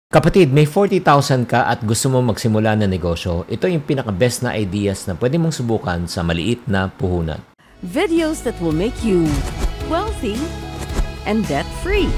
Kapatid, may 40,000 ka at gusto mo magsimula ng negosyo, ito yung pinaka-best na ideas na pwede mong subukan sa maliit na puhunan. Videos that will make you wealthy and debt-free.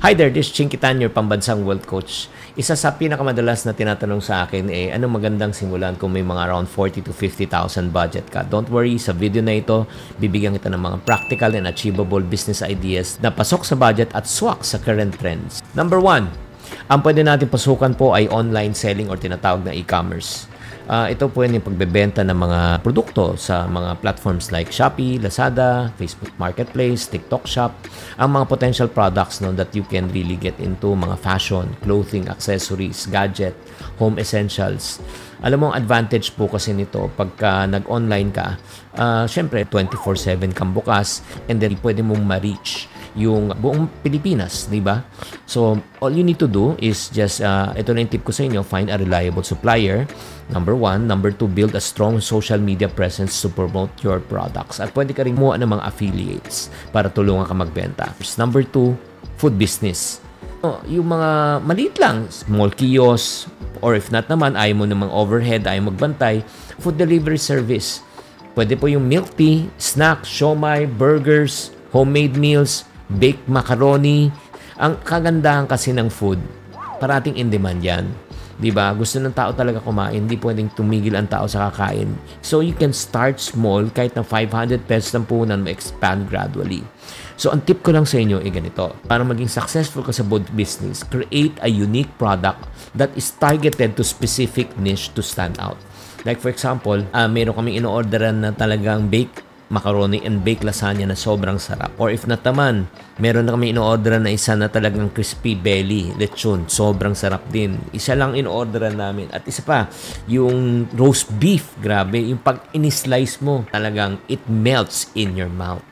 Hi there, this is Chinky Tan, your pambansang wealth coach. Isa sa pinakamadalas na tinatanong sa akin anong magandang simulan kung may mga around 40 to 50,000 budget ka. Don't worry, sa video na ito, bibigyan kita ng mga practical and achievable business ideas na pasok sa budget at swak sa current trends. Number 1, ang pwede natin pasukan po ay online selling or tinatawag na e-commerce. Ito po yung pagbebenta ng mga produkto sa mga platforms like Shopee, Lazada, Facebook Marketplace, TikTok Shop. Ang mga potential products that you can really get into, mga fashion, clothing, accessories, gadget, home essentials. Alam mo, ang advantage po kasi nito pagka nag-online ka, syempre 24/7 kang bukas and then pwede mong ma-reach yung buong Pilipinas, di ba? So, all you need to do is just, ito na yung tip ko sa inyo, find a reliable supplier. Number 1. Number 2, build a strong social media presence to promote your products. At pwede ka rin kumuha ng mga affiliates para tulungan ka magbenta. Number 2, food business. Yung mga maliit lang, small kiosk, or if not naman, ayaw mo namang overhead, ayaw magbantay, food delivery service. Pwede po yung milk tea, snacks, siomai, burgers, homemade meals, baked macaroni. Ang kagandahan kasi ng food, parating in demand yan. Diba? Gusto ng tao talaga kumain. Hindi pwedeng tumigil ang tao sa kakain. So, you can start small. Kahit na 500 pesos ng puhunan, expand gradually. So, ang tip ko lang sa inyo ay ganito. Para maging successful ka sa food business, create a unique product that is targeted to specific niche to stand out. Like for example, meron kaming ino-orderan na talagang baked macaroni and baked lasagna na sobrang sarap. Or if not naman, meron na kami in-orderan na isa na talagang crispy belly lechon. Sobrang sarap din. Isa lang in-orderan namin. At isa pa, yung roast beef. Grabe. Yung pag in-slice mo, talagang it melts in your mouth.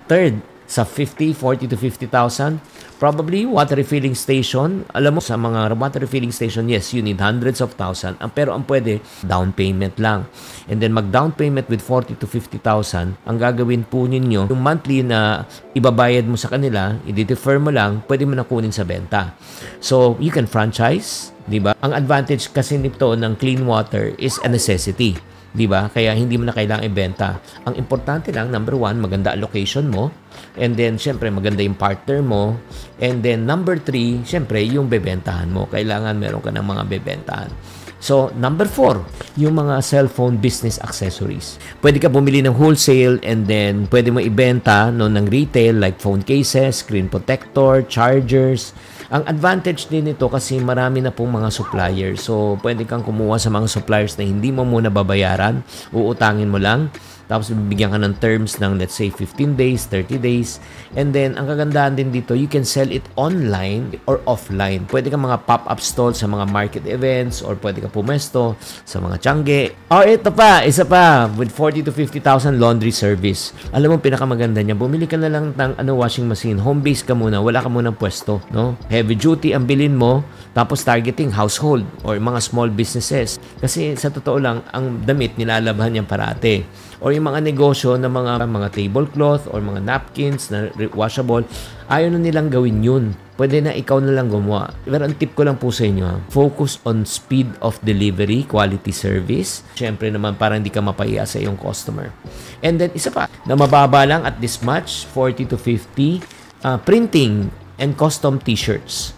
Third, sa 40 to 50,000, probably water refilling station. Alam mo, sa mga water refilling station, yes, you need hundreds of thousands. Pero ang pwede, down payment lang. And then mag-down payment with 40 to 50,000, ang gagawin po ninyo, yung monthly na ibabayad mo sa kanila, i-defer mo lang, pwede mo na kunin sa benta. So, you can franchise, di ba? Ang advantage kasi nito ng clean water is a necessity. Diba? Kaya hindi mo na kailangang ibenta. Ang importante lang, number 1, maganda allocation mo. And then, syempre, maganda yung partner mo. And then, number 3, syempre, yung bebentahan mo. Kailangan meron ka ng mga bebentahan. So, number 4, yung mga cellphone business accessories. Pwede ka bumili ng wholesale and then pwede mo ibenta ng retail like phone cases, screen protector, chargers. Ang advantage din nito kasi marami na pong mga suppliers. So, pwede kang kumuha sa mga suppliers na hindi mo muna babayaran. Uutangin mo lang. Tapos, bibigyan ka ng terms ng, let's say, 15 days, 30 days. And then, ang kagandahan din dito, you can sell it online or offline. Pwede ka mga pop-up stall sa mga market events or pwede ka pumesto sa mga tiyangge. Ito pa, isa pa, with 40 to 50,000 laundry service. Alam mo, pinakamaganda niya, bumili ka na lang ng washing machine. Home base ka muna, wala ka munang pwesto. No? Heavy duty ang bilin mo, tapos targeting household or mga small businesses. Kasi sa totoo lang, ang damit nilalabhan niyan parate. Or yung mga negosyo na mga tablecloth or mga napkins na washable, ayaw na nilang gawin yun. Pwede na ikaw na lang gumawa. Pero ang tip ko lang po sa inyo, focus on speed of delivery, quality service. Siyempre naman para hindi ka mapahiya sa iyong customer. And then isa pa, na mababa lang at this much, 40 to 50, printing and custom t-shirts.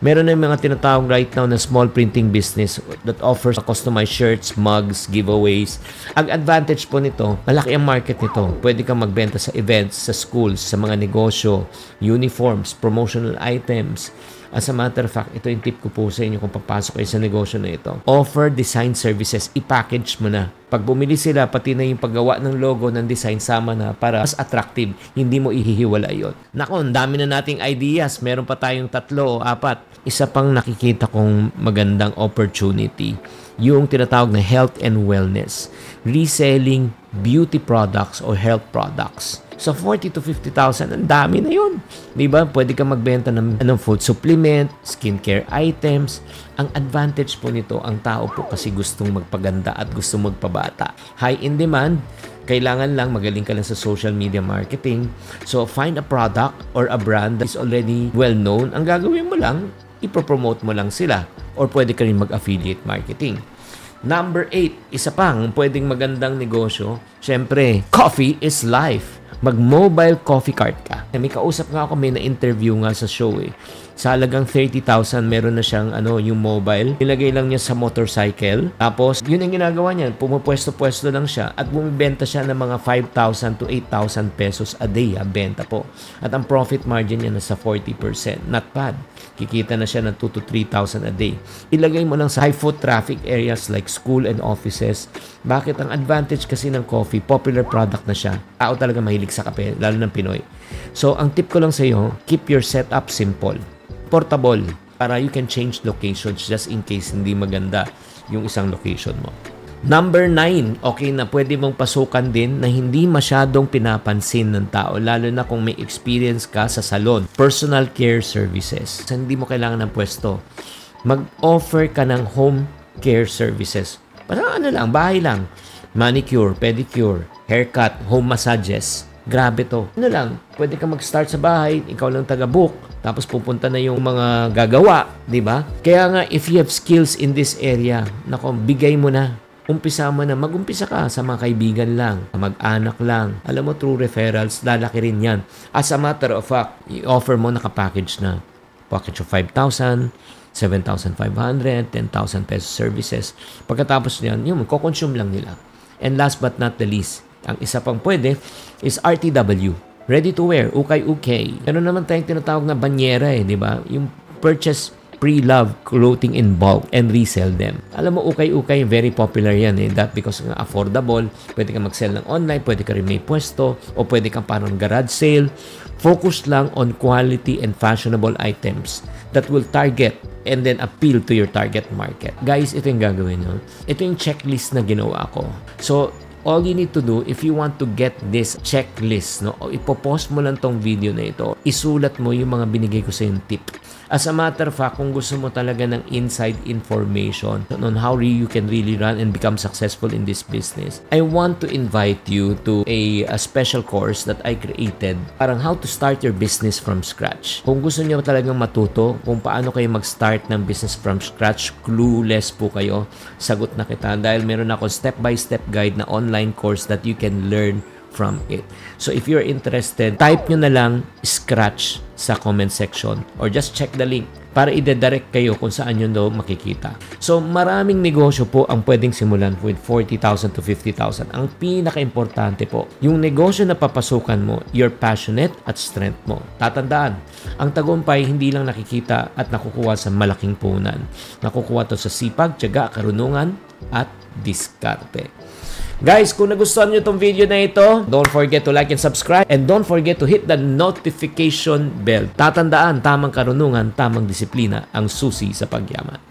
Meron na yung mga tinatawag right now na small printing business that offers customized shirts, mugs, giveaways. Ang advantage po nito, malaki ang market nito. Pwede kang magbenta sa events, sa schools, sa mga negosyo, uniforms, promotional items. As a matter of fact, ito yung tip ko po sa inyo kung papasok kayo sa negosyo na ito. Offer design services. I-package mo na. Pag bumili sila, pati na yung paggawa ng logo ng design sama na para mas attractive. Hindi mo ihihiwala yun. Naku, ang dami na nating ideas. Meron pa tayong 3 o 4. Isa pang nakikita kong magandang opportunity, yung tinatawag na health and wellness. Reselling beauty products or health products. Sa 40 to 50,000, ang dami na yun. Diba? Pwede kang magbenta ng food supplement, skincare items. Ang advantage po nito, ang tao po kasi gustong magpaganda at gustong magpabata. High in demand, Kailangan lang magaling ka lang sa social media marketing. So, find a product or a brand that is already well-known. Ang gagawin mo lang, ipopromote mo lang sila. Or pwede ka rin mag-affiliate marketing. Number 8, isa pang pwedeng magandang negosyo. Siyempre, coffee is life. Mag-mobile coffee cart ka. May kausap nga ako, may na-interview nga sa show eh. Sa halagang 30,000, meron na siyang yung mobile. Nilagay lang niya sa motorcycle. Tapos, yun ang ginagawa niya. Pumupwesto-pwesto lang siya at bumibenta siya ng mga 5,000 to 8,000 pesos a day. Benta po. At ang profit margin niya nasa 40%. Not bad. Kikita na siya ng 2 to 3,000 a day. Ilagay mo lang sa high foot traffic areas like school and offices. Bakit? Ang advantage kasi ng coffee, popular product na siya. Tao talaga mahilig sa kape, lalo ng Pinoy. So, ang tip ko lang sa iyo, keep your setup simple. Portable, para you can change locations just in case hindi maganda yung isang location mo. Number 9, okay na pwede mong pasukan din na hindi masyadong pinapansin ng tao, lalo na kung may experience ka sa salon. Personal care services. So, hindi mo kailangan ng pwesto. Mag-offer ka ng home care services. Parang lang, bahay lang. Manicure, pedicure, haircut, home massages. Grabe to. Lang, pwede ka mag-start sa bahay, ikaw lang taga-book, tapos pupunta na yung mga gagawa, di ba? Kaya nga, if you have skills in this area, nako, bigay mo na. Umpisa mo na. Mag-umpisa ka sa mga kaibigan lang, mag-anak lang. Alam mo, through referrals, lalaki rin yan. As a matter of fact, i-offer mo nakapackage na. Package of 5,000, 7,500, 10,000 pesos services. Pagkatapos niyan, yung magko-consume lang nila. And last but not the least, ang isa pang pwede is RTW. Ready to wear, ukay-ukay. Ano naman tayong tinatawag na banyera di ba? Yung purchase pre-love clothing in bulk and resell them. Alam mo, ukay-ukay, very popular yan That because nga affordable, pwede ka mag-sell ng online, pwede ka rin may pwesto, o pwede kang parang garage sale. Focus lang on quality and fashionable items that will target and then appeal to your target market. Guys, ito yung gagawin nyo. Ito yung checklist na ginawa ko. So, all you need to do, if you want to get this checklist, o ipopost mo lang tong video na ito, isulat mo yung mga binigay ko sa yung tip. As a matter of fact, kung gusto mo talaga ng inside information on how you can really run and become successful in this business, I want to invite you to a special course that I created, parang how to start your business from scratch. Kung gusto niyo talagang matuto kung paano kayo mag-start ng business from scratch, clueless po kayo, sagot na kita dahil meron ako step-by-step guide na online course that you can learn from it. So if you're interested, type nyo na lang scratch sa comment section or just check the link para i-direct kayo kung saan nyo daw makikita. So maraming negosyo po ang pwedeng simulan with 40,000 to 50,000. Ang pinaka-importante po, yung negosyo na papasukan mo, you're passionate at strength mo. Tatandaan, ang tagumpay hindi lang nakikita at nakukuha sa malaking punan. Nakukuha to sa sipag, tiyaga, karunungan at diskarte. Guys, kung nagustuhan nyo itong video na ito, don't forget to like and subscribe and don't forget to hit the notification bell. Tatandaan, tamang karunungan, tamang disiplina ang susi sa pagyaman.